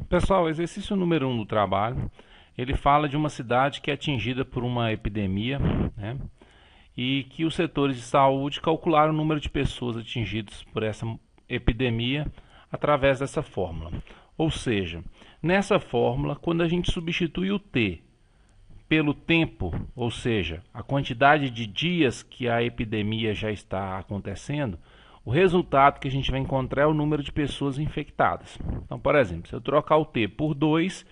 Pessoal, exercício número 1 do trabalho, ele fala de uma cidade que é atingida por uma epidemia, né? E que os setores de saúde calcularam o número de pessoas atingidas por essa epidemia através dessa fórmula. Ou seja, nessa fórmula, quando a gente substitui o T pelo tempo, ou seja, a quantidade de dias que a epidemia já está acontecendo, o resultado que a gente vai encontrar é o número de pessoas infectadas. Então, por exemplo, se eu trocar o T por 2,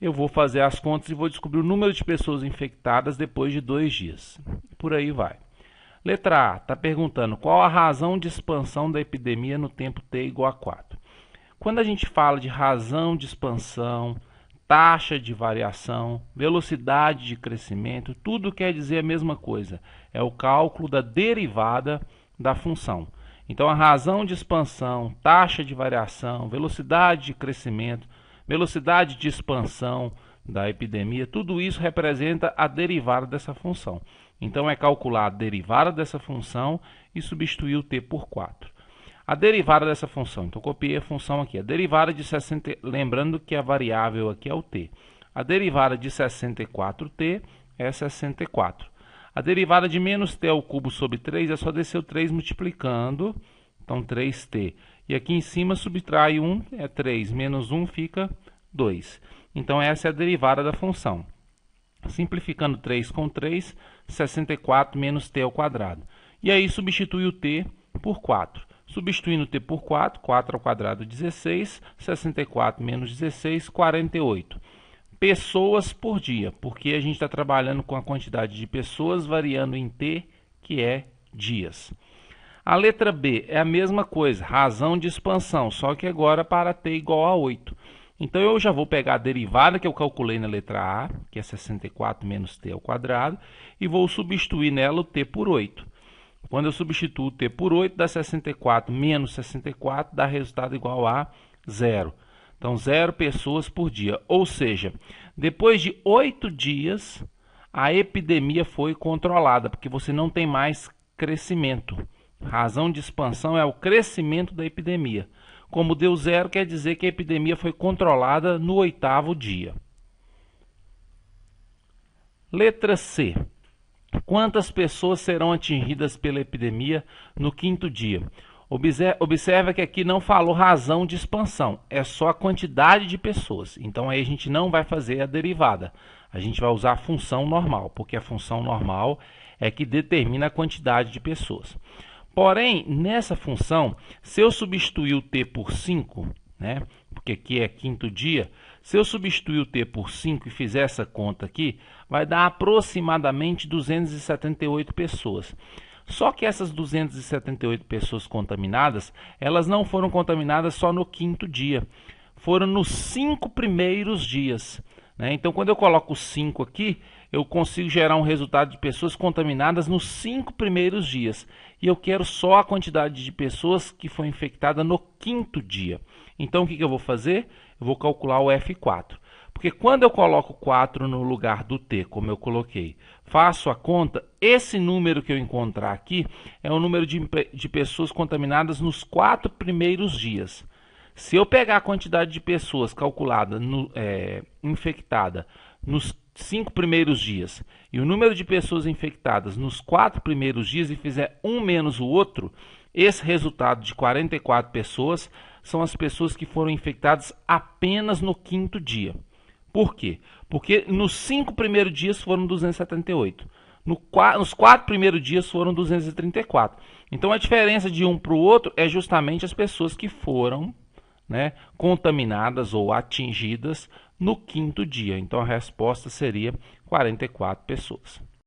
eu vou fazer as contas e vou descobrir o número de pessoas infectadas depois de 2 dias. Por aí vai. Letra A está perguntando qual a razão de expansão da epidemia no tempo T igual a 4. Quando a gente fala de razão de expansão, taxa de variação, velocidade de crescimento, tudo quer dizer a mesma coisa. É o cálculo da derivada da função. Então, a razão de expansão, taxa de variação, velocidade de crescimento, velocidade de expansão da epidemia, tudo isso representa a derivada dessa função. Então, é calcular a derivada dessa função e substituir o t por 4. A derivada dessa função, então copiei a função aqui, a derivada de 60, lembrando que a variável aqui é o t. A derivada de 64t é 64. A derivada de menos t ao cubo sobre 3 é só descer o 3 multiplicando, então 3t. E aqui em cima subtrai 1, é 3, menos 1 fica 2. Então essa é a derivada da função. Simplificando 3 com 3, 64 menos t ao quadrado. E aí substitui o t por 4. Substituindo o t por 4, 4 ao quadrado 16, 64 menos 16, 48. Pessoas por dia, porque a gente está trabalhando com a quantidade de pessoas variando em t, que é dias. A letra B é a mesma coisa, razão de expansão, só que agora para t igual a 8. Então eu já vou pegar a derivada que eu calculei na letra A, que é 64 menos t ao quadrado, e vou substituir nela o t por 8. Quando eu substituo o t por 8, dá 64 menos 64, dá resultado igual a 0. Então, 0 pessoas por dia. Ou seja, depois de 8 dias, a epidemia foi controlada, porque você não tem mais crescimento. Razão de expansão é o crescimento da epidemia. Como deu 0, quer dizer que a epidemia foi controlada no 8º dia. Letra C. Quantas pessoas serão atingidas pela epidemia no 5º dia? Observa que aqui não falou razão de expansão, é só a quantidade de pessoas. Então aí a gente não vai fazer a derivada, a gente vai usar a função normal, porque a função normal é que determina a quantidade de pessoas. Porém, nessa função, se eu substituir o t por 5, né, porque aqui é 5º dia, se eu substituir o t por 5 e fizer essa conta aqui, vai dar aproximadamente 278 pessoas. Só que essas 278 pessoas contaminadas, elas não foram contaminadas só no 5º dia, foram nos 5 primeiros dias. Né? Então, quando eu coloco 5 aqui, eu consigo gerar um resultado de pessoas contaminadas nos 5 primeiros dias. E eu quero só a quantidade de pessoas que foi infectada no 5º dia. Então, o que eu vou fazer? Eu vou calcular o F4. Porque quando eu coloco 4 no lugar do t, como eu coloquei, faço a conta, esse número que eu encontrar aqui é o número de pessoas contaminadas nos 4 primeiros dias. Se eu pegar a quantidade de pessoas calculada, infectada, nos 5 primeiros dias e o número de pessoas infectadas nos 4 primeiros dias e fizer um menos o outro, esse resultado de 44 pessoas são as pessoas que foram infectadas apenas no 5º dia. Por quê? Porque nos 5 primeiros dias foram 278. Nos 4 primeiros dias foram 234. Então a diferença de um para o outro é justamente as pessoas que foram, né, contaminadas ou atingidas no 5º dia. Então a resposta seria 44 pessoas.